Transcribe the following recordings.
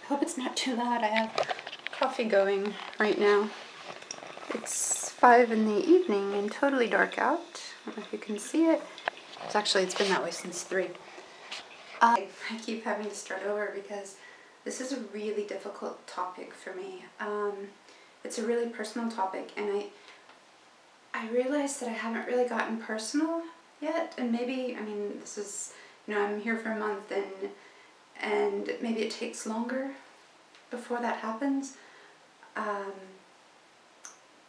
Hope it's not too loud. I have coffee going right now. It's 5 in the evening and totally dark out. I don't know if you can see it. It's been that way since 3. I keep having to start over because this is a really difficult topic for me. It's a really personal topic, and I realize that I haven't really gotten personal yet, and maybe, I mean, this is, I'm here for a month, and maybe it takes longer before that happens, but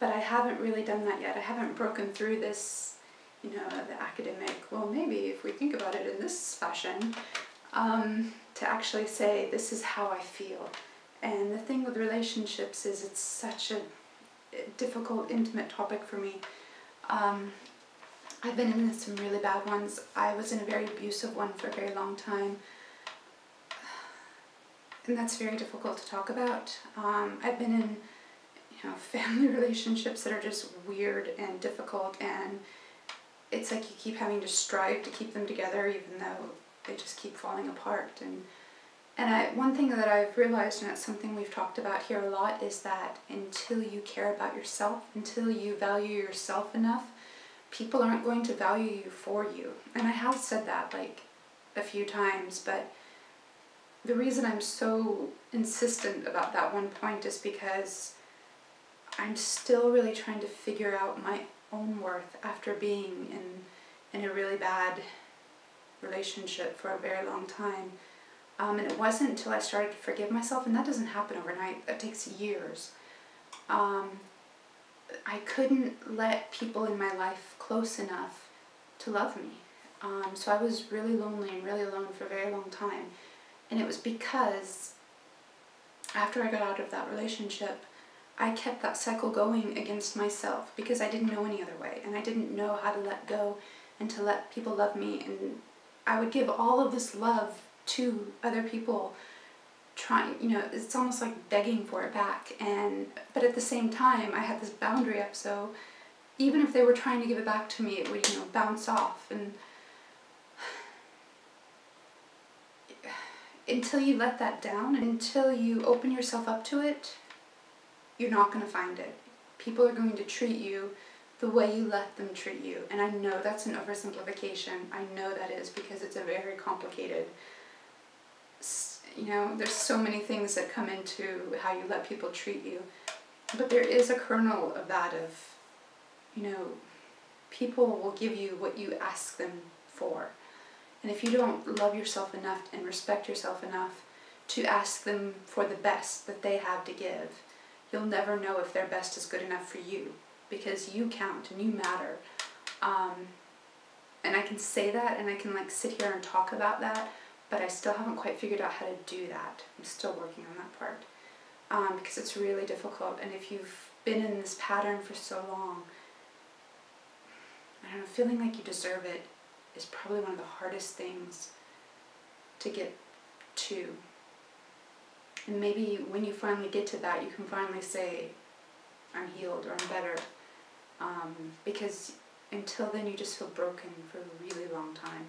I haven't really done that yet. I haven't broken through this, the academic, well, maybe if we think about it in this fashion, to actually say, this is how I feel. And the thing with relationships is it's such a difficult, intimate topic for me. I've been in some really bad ones. I was in a very abusive one for a very long time. And that's very difficult to talk about. I've been in, family relationships that are just weird and difficult, and it's like you keep having to strive to keep them together even though they just keep falling apart. And one thing that I've realized, and it's something we've talked about here a lot, is that until you care about yourself, until you value yourself enough, people aren't going to value you for you. And I have said that like a few times, but the reason I'm so insistent about that one point is because I'm still really trying to figure out my own worth after being in a really bad relationship for a very long time. And it wasn't until I started to forgive myself, and that doesn't happen overnight, that takes years. I couldn't let people in my life close enough to love me. So I was really lonely and really alone for a very long time. And it was because after I got out of that relationship, I kept that cycle going against myself because I didn't know any other way, and I didn't know how to let go and to let people love me. And I would give all of this love to other people, trying, it's almost like begging for it back. But at the same time, I had this boundary up, so even if they were trying to give it back to me, it would, bounce off. And until you let that down, until you open yourself up to it, you're not going to find it. People are going to treat you the way you let them treat you. And I know that's an oversimplification. I know that is, because it's a very complicated, there's so many things that come into how you let people treat you. But there is a kernel of that, of, people will give you what you ask them for. And if you don't love yourself enough and respect yourself enough to ask them for the best that they have to give, you'll never know if their best is good enough for you, because you count and you matter. And I can say that, and I can sit here and talk about that, but I still haven't quite figured out how to do that. I'm still working on that part, because it's really difficult. And if you've been in this pattern for so long, I don't know, feeling like you deserve it is probably one of the hardest things to get to. And maybe when you finally get to that, you can finally say, I'm healed, or I'm better. Because until then, you just feel broken for a really long time.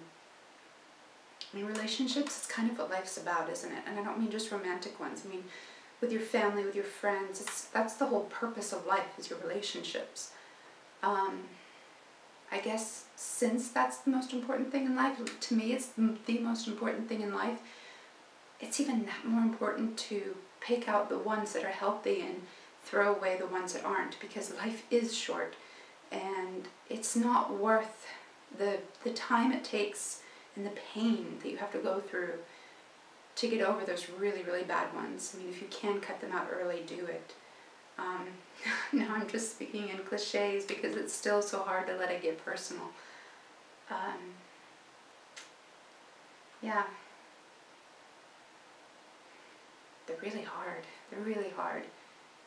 I mean, relationships, it's kind of what life's about, isn't it? And I don't mean just romantic ones. I mean, with your family, with your friends, that's the whole purpose of life, is your relationships. I guess since that's the most important thing in life, to me it's the most important thing in life, it's even that more important to pick out the ones that are healthy and throw away the ones that aren't, because life is short, and it's not worth the time it takes and the pain that you have to go through to get over those really, really bad ones. I mean, if you can cut them out early, do it. Now I'm just speaking in cliches because it's still so hard to let it get personal. Yeah. They're really hard. They're really hard.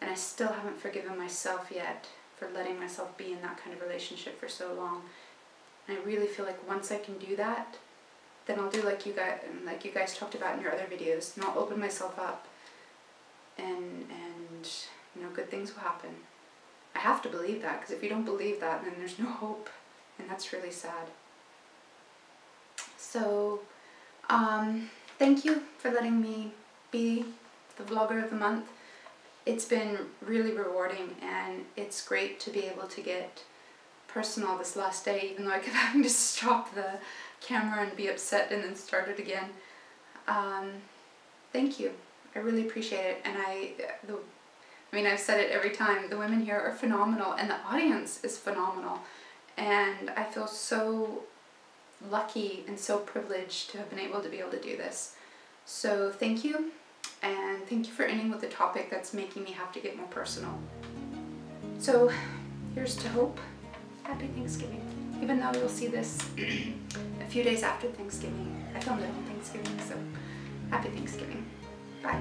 And I still haven't forgiven myself yet for letting myself be in that kind of relationship for so long. And I really feel like once I can do that, then I'll do like you guys talked about in your other videos, and I'll open myself up, and good things will happen. I have to believe that, because if you don't believe that, then there's no hope, and that's really sad. So, thank you for letting me be the Vlogger of the Month. It's been really rewarding, and it's great to be able to get personal this last day, even though I kept having to stop the camera and be upset and then start it again. Thank you. I really appreciate it, and I mean, I've said it every time, the women here are phenomenal, and the audience is phenomenal, and I feel so lucky and so privileged to have been able to do this. So thank you, and thank you for ending with a topic that's making me have to get more personal. So here's to hope. Happy Thanksgiving. Even though you'll see this a few days after Thanksgiving. I filmed it on Thanksgiving, so happy Thanksgiving. Bye.